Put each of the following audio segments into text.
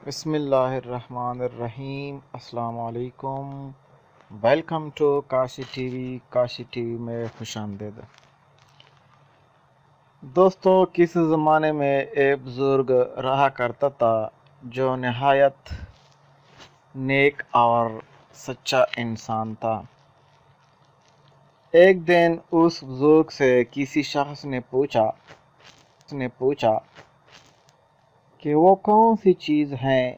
بسم اللہ الرحمن الرحیم۔ السلام علیکم، welcome to Kashi T V میں خوش آمدید۔ دوستو، کسی زمانے میں ایک بزرگ رہا کرتا تھا جو نہایت نیک اور سچا انسان تھا۔ ایک دن اس بزرگ سے کسی شخص نے پوچھا کہ وہ کون سی چیز ہیں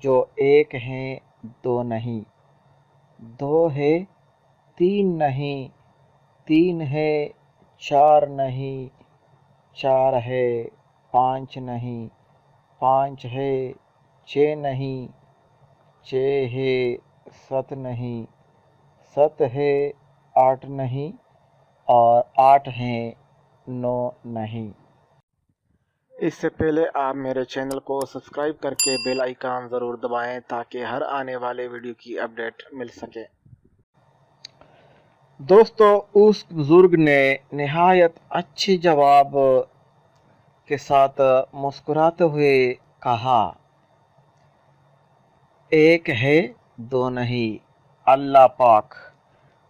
جو ایک ہیں دو نہیں، دو ہے تین نہیں، تین ہے چار نہیں، چار ہے پانچ نہیں، پانچ ہے چھ نہیں، چھ ہے سات نہیں، سات ہے آٹھ نہیں، اور آٹھ ہے نو نہیں۔ اس سے پہلے آپ میرے چینل کو سبسکرائب کر کے بیل آئیکن ضرور دبائیں تاکہ ہر آنے والے ویڈیو کی اپڈیٹ مل سکے۔ دوستو، اس بزرگ نے نہایت اچھے جواب کے ساتھ مسکراتے ہوئے کہا، ایک ہے دو نہیں،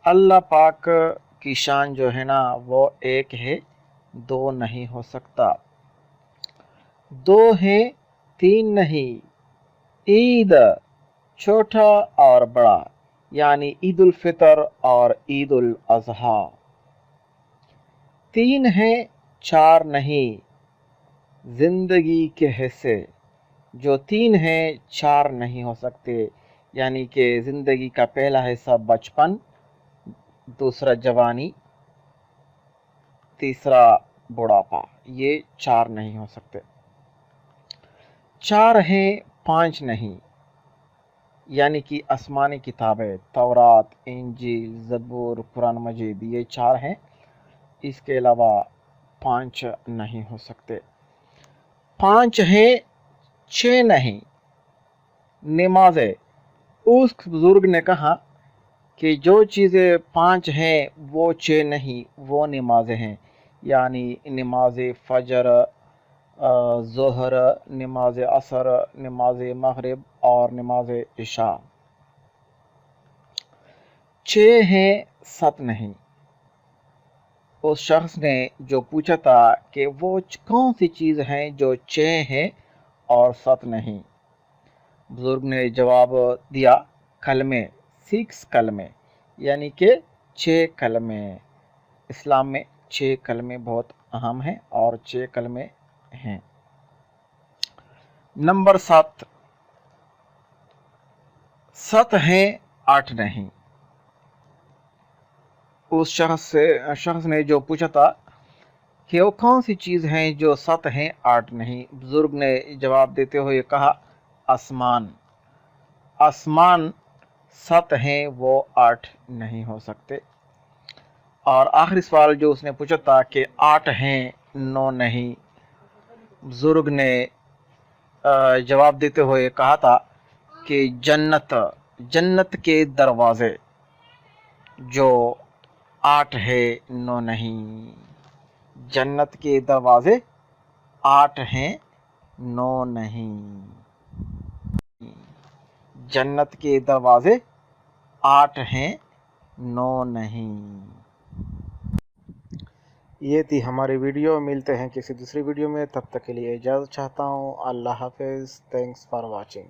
اللہ پاک کی شان جو ہے نا وہ ایک ہے دو نہیں ہو سکتا، دو ہے تین نہیں، عید چھوٹا اور بڑا یعنی عید الفطر اور عید الاضحیٰ، تین ہے چار نہیں، زندگی کے حصے جو تین ہیں چار نہیں ہو سکتے، یعنی کہ زندگی کا پہلا حصہ بچپن، دوسرا جوانی، تیسرا بڑھاپا، یہ چار نہیں ہو سکتے۔ چار ہیں پانچ نہیں، یعنی کہ آسمانی کتابیں تورات، انجیل، زبور، قرآن مجید، یہ چار ہیں، اس کے علاوہ پانچ نہیں ہو سکتے۔ پانچ ہیں چھ نہیں، نمازیں۔ اس بزرگ نے کہا کہ جو چیزیں پانچ ہیں وہ چھ نہیں، وہ نمازیں ہیں، یعنی نماز فجر، ظہر، نماز عصر، نماز مغرب اور نماز عشاء۔ چھ ہیں سات نہیں۔ اس شخص نے جو پوچھا تھا کہ وہ کون سی چیز ہیں جو چھ ہیں اور سات نہیں، بزرگ نے جواب دیا، کلمے، 6 کلمے، یعنی کہ 6 کلمے۔ اسلام میں 6 کلمے بہت اہم ہیں اور 6 کلمے ہیں۔ نمبر 7، 7 ہیں 8 نہیں۔ اس شخص نے جو پوچھا تھا کہ وہ کون سی چیز ہیں جو 7 ہیں 8 نہیں، بزرگ نے جواب دیتے ہوئے کہا، آسمان 7 ہیں وہ 8 نہیں ہو سکتے۔ اور آخری سوال جو اس نے پوچھا تھا کہ 8 ہیں 9 نہیں، بزرگ نے جواب دیتے ہوئے کہا تھا کہ جنت کے دروازے جو 8 ہے 9 نہیں، جنت کے دروازے 8 ہیں 9 نہیں، جنت کے دروازے 8 ہیں 9 نہیں۔ یہ تھی ہماری ویڈیو، ملتے ہیں کسی دوسری ویڈیو میں، تب تک کے لیے اجازت چاہتا ہوں، اللہ حافظ، تھینکس فار واچنگ۔